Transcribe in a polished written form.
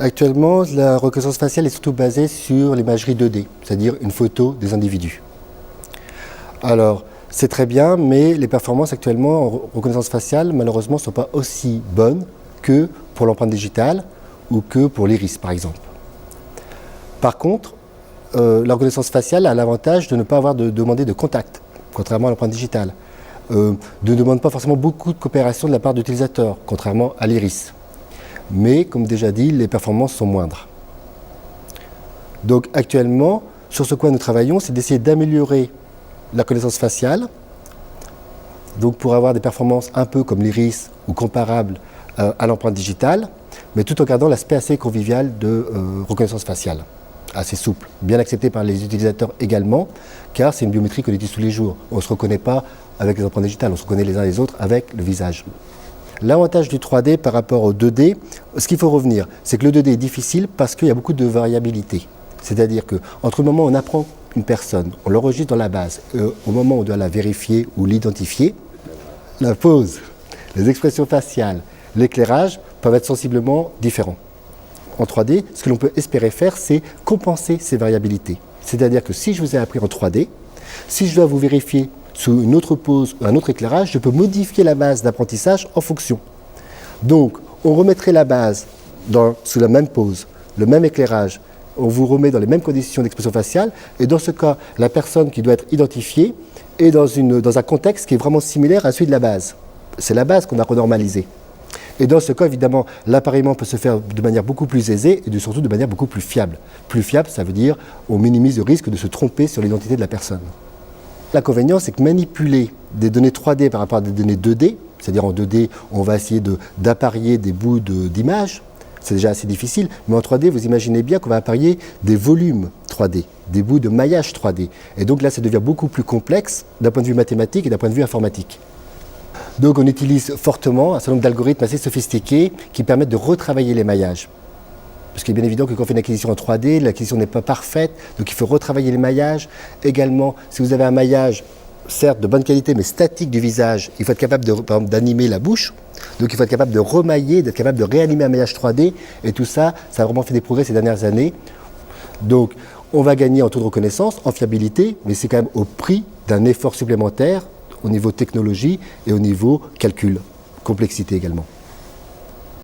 Actuellement, la reconnaissance faciale est surtout basée sur l'imagerie 2D, c'est-à-dire une photo des individus. Alors, c'est très bien, mais les performances actuellement en reconnaissance faciale, malheureusement, ne sont pas aussi bonnes que pour l'empreinte digitale ou que pour l'iris, par exemple. Par contre, la reconnaissance faciale a l'avantage de ne pas avoir de demander de contact, contrairement à l'empreinte digitale. Ne demande pas forcément beaucoup de coopération de la part d'utilisateurs, contrairement à l'iris. Mais, comme déjà dit, les performances sont moindres. Donc actuellement, sur ce quoi nous travaillons, c'est d'essayer d'améliorer la reconnaissance faciale, donc pour avoir des performances un peu comme l'iris ou comparables à l'empreinte digitale, mais tout en gardant l'aspect assez convivial de reconnaissance faciale, assez souple, bien accepté par les utilisateurs également, car c'est une biométrie qu'on utilise tous les jours. On ne se reconnaît pas avec les empreintes digitales, on se reconnaît les uns les autres avec le visage. L'avantage du 3D par rapport au 2D, ce qu'il faut revenir, c'est que le 2D est difficile parce qu'il y a beaucoup de variabilité. C'est-à-dire qu'entre le moment où on apprend une personne, on l'enregistre dans la base, au moment où on doit la vérifier ou l'identifier, la pose, les expressions faciales, l'éclairage peuvent être sensiblement différents. En 3D, ce que l'on peut espérer faire, c'est compenser ces variabilités. C'est-à-dire que si je vous ai appris en 3D, si je dois vous vérifier sous une autre pose ou un autre éclairage, je peux modifier la base d'apprentissage en fonction. Donc, on remettrait la base sous la même pose, le même éclairage, on vous remet dans les mêmes conditions d'expression faciale, et dans ce cas, la personne qui doit être identifiée est dans un contexte qui est vraiment similaire à celui de la base. C'est la base qu'on a renormalisée. Et dans ce cas, évidemment, l'appareillement peut se faire de manière beaucoup plus aisée et surtout de manière beaucoup plus fiable. Plus fiable, ça veut dire on minimise le risque de se tromper sur l'identité de la personne. L'inconvénient, c'est que manipuler des données 3D par rapport à des données 2D, c'est-à-dire en 2D, on va essayer d'apparier des bouts d'images, c'est déjà assez difficile, mais en 3D, vous imaginez bien qu'on va apparier des volumes 3D, des bouts de maillage 3D. Et donc là, ça devient beaucoup plus complexe d'un point de vue mathématique et d'un point de vue informatique. Donc on utilise fortement un certain nombre d'algorithmes assez sophistiqués qui permettent de retravailler les maillages. Parce qu'il est bien évident que quand on fait une acquisition en 3D, l'acquisition n'est pas parfaite, donc il faut retravailler les maillages. Également, si vous avez un maillage, certes de bonne qualité, mais statique du visage, il faut être capable d'animer la bouche. Donc il faut être capable de remailler, d'être capable de réanimer un maillage 3D. Et tout ça, ça a vraiment fait des progrès ces dernières années. Donc on va gagner en taux de reconnaissance, en fiabilité, mais c'est quand même au prix d'un effort supplémentaire au niveau technologie et au niveau calcul, complexité également.